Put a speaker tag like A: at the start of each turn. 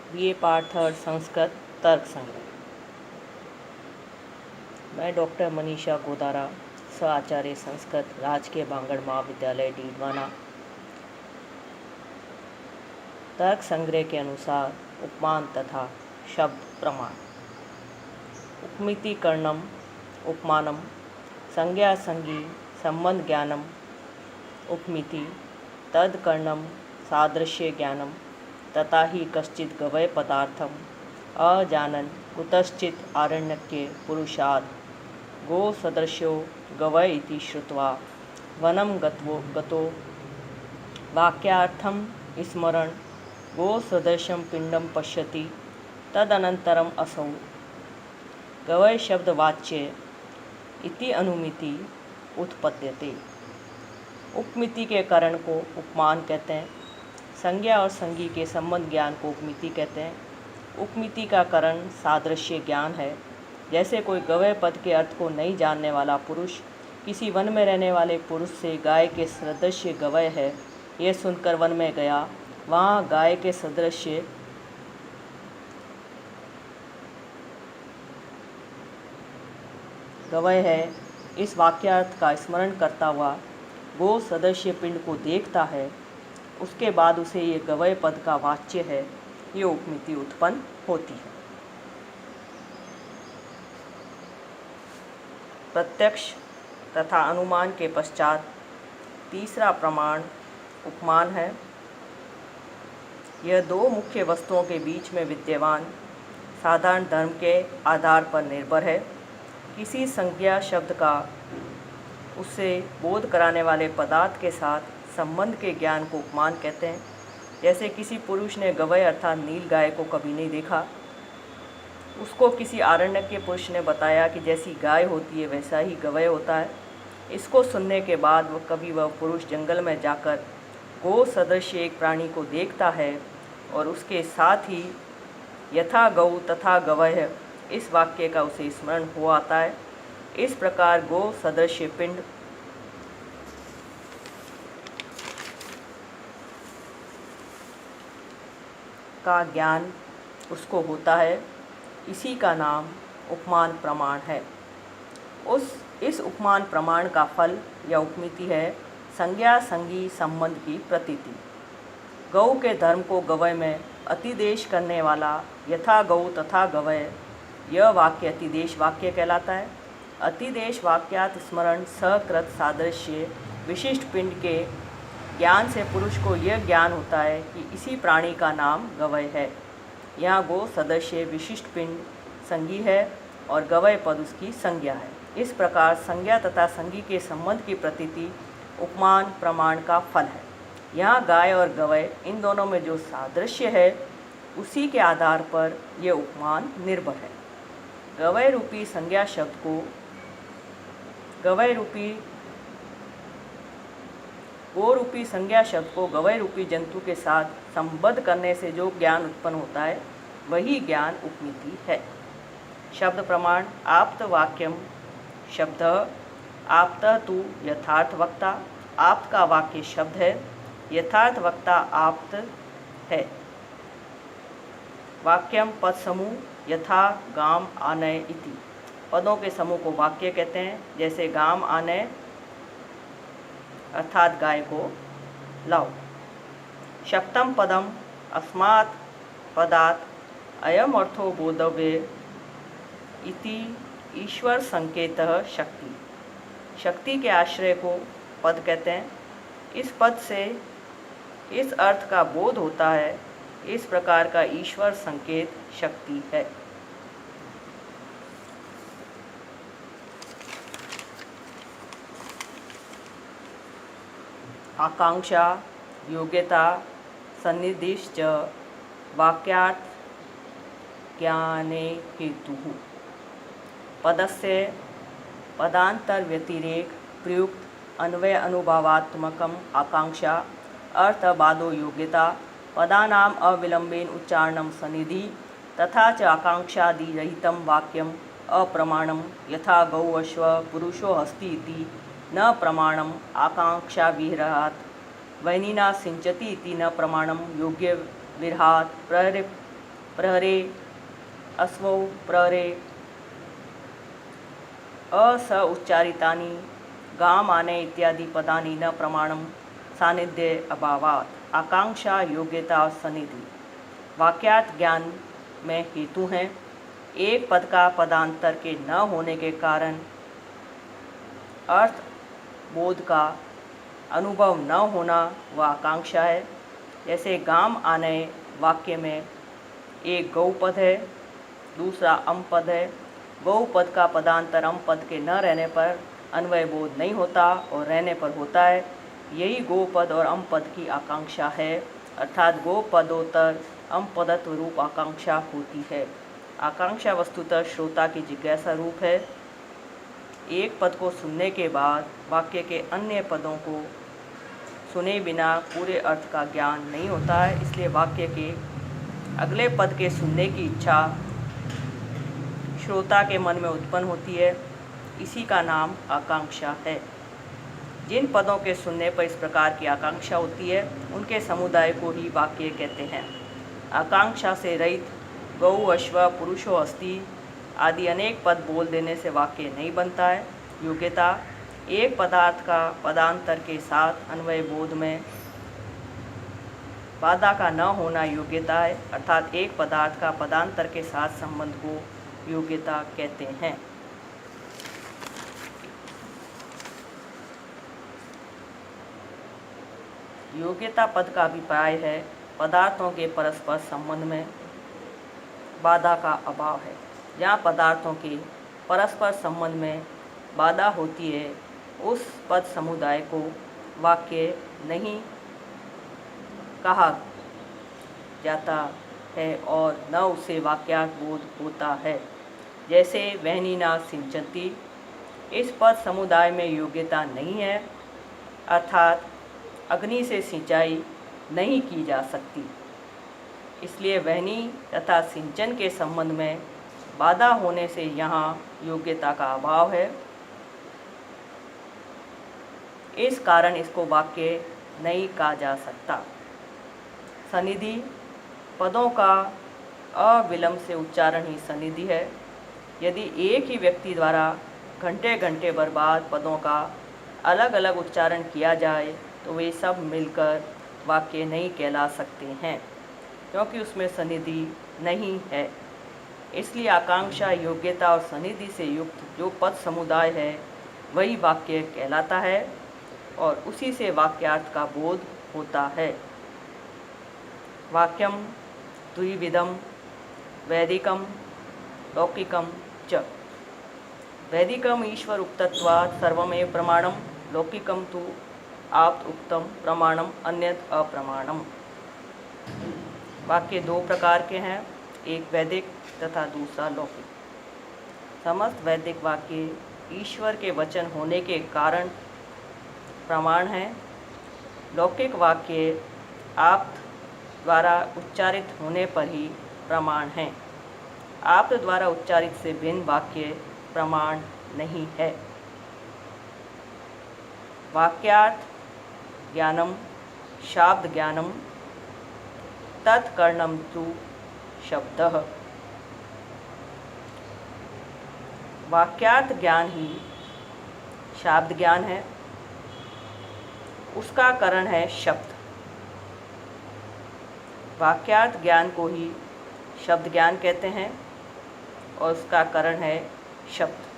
A: BA part third Sanskrit तर्क संग्रह। मैं डॉक्टर मनीषा गोदारा, सह आचार्य संस्कृत, राजकीय बांगड़ महाविद्यालय डीडवाना। तर्क संग्रह के अनुसार उपमान तथा शब्द प्रमाण। उपमितिकरणम उपमानम संज्ञा संगी संबंध ज्ञानम उपमिति तदकरणम सादृश्य ज्ञानम तथा ही कश्चित् गवय पदार्थम अजानन कुतश्चित् आरण्यके पुरुषात् गो सदृश्यो गवय इति श्रुत्वा वनं गतो वाक्यार्थम स्मरण गो सदृशं पिंडम पश्यति तदनंतरम असौ गवय शब्द वाच्य इति अनुमिति उत्पद्यते। उपमिति के कारण को उपमान कहते हैं। संज्ञा और संगी के संबंध ज्ञान को उपमिति कहते हैं। उपमिति का कारण सादृश्य ज्ञान है। जैसे कोई गवय पद के अर्थ को नहीं जानने वाला पुरुष किसी वन में रहने वाले पुरुष से गाय के सदृश्य गवय है यह सुनकर वन में गया, वहाँ गाय के सदृश्य गवय है, इस वाक्यार्थ का स्मरण करता हुआ गो सदृश्य पिंड को देखता है, उसके बाद उसे ये गवय पद का वाच्य है, ये उपमिति उत्पन्न होती है। प्रत्यक्ष तथा अनुमान के पश्चात तीसरा प्रमाण उपमान है। यह दो मुख्य वस्तुओं के बीच में विद्यमान साधारण धर्म के आधार पर निर्भर है। किसी संज्ञा शब्द का उससे बोध कराने वाले पदार्थ के साथ संबंध के ज्ञान को उपमान कहते हैं। जैसे किसी पुरुष ने गवय अर्थात नील गाय को कभी नहीं देखा, उसको किसी आरण्य के पुरुष ने बताया कि जैसी गाय होती है वैसा ही गवय होता है। इसको सुनने के बाद वह पुरुष जंगल में जाकर गो सदृश एक प्राणी को देखता है और उसके साथ ही यथा गौ तथा गवय इस वाक्य का उसे स्मरण हो आता है। इस प्रकार गो सदृश पिंड का ज्ञान उसको होता है। इसी का नाम उपमान प्रमाण है। इस उपमान प्रमाण का फल या उपमिति है संज्ञा संगी संबंध की प्रतीति। गौ के धर्म को गवय में अतिदेश करने वाला यथा गौ तथा गवय, यह वाक्य अतिदेश वाक्य कहलाता है। अतिदेश वाक्यात स्मरण सकृत सादृश्य विशिष्ट पिंड के ज्ञान से पुरुष को यह ज्ञान होता है कि इसी प्राणी का नाम गवय है। यहाँ गो सदृश्य विशिष्ट पिंड संगी है और गवय पद उसकी संज्ञा है। इस प्रकार संज्ञा तथा संगी के संबंध की प्रतीति उपमान प्रमाण का फल है। यहाँ गाय और गवय इन दोनों में जो सादृश्य है उसी के आधार पर यह उपमान निर्भर है। गवय रूपी संज्ञा शब्द को गो रूपी संज्ञा शब्द को गवय रूपी जंतु के साथ संबद्ध करने से जो ज्ञान उत्पन्न होता है वही ज्ञान उपमिति है। शब्द प्रमाण आप्त वाक्यम शब्द आप्त तु यथार्थ वक्ता। आप्त का वाक्य शब्द है, यथार्थ वक्ता आप्त है। वाक्यम पद समूह यथा गाम आनय इति। पदों के समूह को वाक्य कहते हैं। जैसे गाम आनय अर्थात गाय को लाओ। शक्तम पदम अस्मात् पदात् अयम अर्थो बोधव्य इति ईश्वर संकेतः शक्ति। शक्ति के आश्रय को पद कहते हैं। इस पद से इस अर्थ का बोध होता है। इस प्रकार का ईश्वर संकेत शक्ति है। आकांक्षा योग्यता सन्निधिश्च वाक्यार्थ ज्ञाने हेतुः। पदस्य पदांतर व्यतिरेक प्रयुक्त अन्वय अनुभावात्मकम आकांक्षा अर्थबादो योग्यता पदानाम अविलंबेन उच्चारणम सन्निधि तथा च आकांक्षादि रहितं वाक्यम अप्रमाणम यथा गौ अश्व पुरुषो हस्ति इति न प्रमाणम आकांक्षा विरहात् वैनिना सिंचति इति न प्रमाणम योग्य विरहात् प्रहरे, अश्वौ प्रहरे, अस उच्चारितानि गाम आने इत्यादि पदानि न प्रमाणम सानिध्य अभावात्। आकांक्षा, योग्यता और सनिधि वाक्यार्थ ज्ञान में हेतु हैं। एक पद का पदांतर के न होने के कारण अर्थ बोध का अनुभव न होना वह आकांक्षा है। जैसे गाम आने वाक्य में एक गौ पद है, दूसरा अम पद है। गौ पद का पदांतर अम पद के न रहने पर अन्वय बोध नहीं होता और रहने पर होता है। यही गो पद और अम पद की आकांक्षा है, अर्थात गो पदोत्तर अम पदत्व रूप आकांक्षा होती है। आकांक्षा वस्तुतः श्रोता की जिज्ञासा रूप है। एक पद को सुनने के बाद वाक्य के अन्य पदों को सुने बिना पूरे अर्थ का ज्ञान नहीं होता है, इसलिए वाक्य के अगले पद के सुनने की इच्छा श्रोता के मन में उत्पन्न होती है। इसी का नाम आकांक्षा है। जिन पदों के सुनने पर इस प्रकार की आकांक्षा होती है उनके समुदाय को ही वाक्य कहते हैं। आकांक्षा से रहित गौ, अश्व, पुरुषो अस्ति आदि अनेक पद बोल देने से वाक्य नहीं बनता है। योग्यता एक पदार्थ का पदांतर के साथ अन्वय बोध में बाधा का न होना योग्यता है, अर्थात एक पदार्थ का पदांतर के साथ संबंध को योग्यता कहते हैं। योग्यता पद का अभिप्राय है पदार्थों के परस्पर संबंध में बाधा का अभाव है। जहाँ पदार्थों के परस्पर संबंध में बाधा होती है उस पद समुदाय को वाक्य नहीं कहा जाता है और न उसे वाक्यार्थ बोध होता है। जैसे वहनी न सिंचती, इस पद समुदाय में योग्यता नहीं है, अर्थात अग्नि से सिंचाई नहीं की जा सकती, इसलिए वहनी तथा सिंचन के संबंध में बाधा होने से यहाँ योग्यता का अभाव है। इस कारण इसको वाक्य नहीं कहा जा सकता। सनिधि पदों का अविलंब से उच्चारण ही सनिधि है। यदि एक ही व्यक्ति द्वारा घंटे घंटे बर्बाद पदों का अलग अलग उच्चारण किया जाए तो वे सब मिलकर वाक्य नहीं कहला सकते हैं, क्योंकि उसमें सनिधि नहीं है। इसलिए आकांक्षा, योग्यता और सनिधि से युक्त जो पद समुदाय है वही वाक्य कहलाता है और उसी से वाक्यार्थ का बोध होता है। वाक्यम द्विविधम वैदिकम लौकिकम च। वैदिकम ईश्वर उक्तत्वात् सर्वमेव प्रमाणम, लौकिकम तु आप्त उक्तम प्रमाणम अन्यत् अप्रमाणम। वाक्य दो प्रकार के हैं, एक वैदिक तथा दूसरा लौकिक। समस्त वैदिक वाक्य ईश्वर के वचन होने के कारण प्रमाण है। लौकिक वाक्य आप्त द्वारा उच्चारित होने पर ही प्रमाण है। आप्त द्वारा उच्चारित से भिन्न वाक्य प्रमाण नहीं है। वाक्यार्थ ज्ञानम शाब्द ज्ञानम तत्कर्णम तु शब्दः। वाक्यार्थ ज्ञान ही शाब्द ज्ञान है, उसका करण है शब्द। वाक्यार्थ ज्ञान को ही शब्द ज्ञान कहते हैं और उसका करण है शब्द।